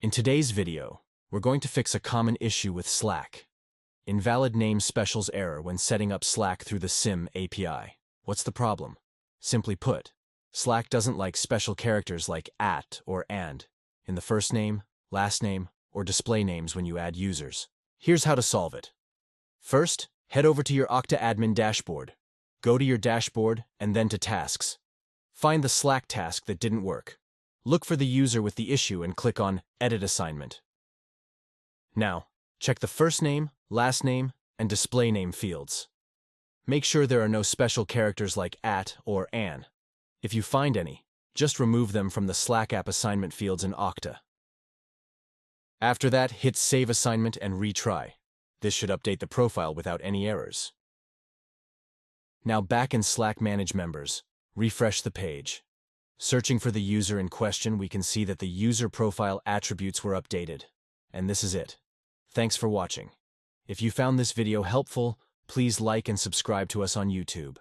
In today's video, we're going to fix a common issue with Slack. Invalid name specials error when setting up Slack through the SIM API. What's the problem? Simply put, Slack doesn't like special characters like @ or and in the first name, last name, or display names when you add users. Here's how to solve it. First, head over to your Okta admin dashboard. Go to your dashboard and then to Tasks. Find the Slack task that didn't work. Look for the user with the issue and click on Edit Assignment. Now, check the first name, last name, and display name fields. Make sure there are no special characters like @ or an. If you find any, just remove them from the Slack app assignment fields in Okta. After that, hit Save Assignment and retry. This should update the profile without any errors. Now back in Slack Manage Members, refresh the page. Searching for the user in question, we can see that the user profile attributes were updated. And this is it. Thanks for watching. If you found this video helpful, please like and subscribe to us on YouTube.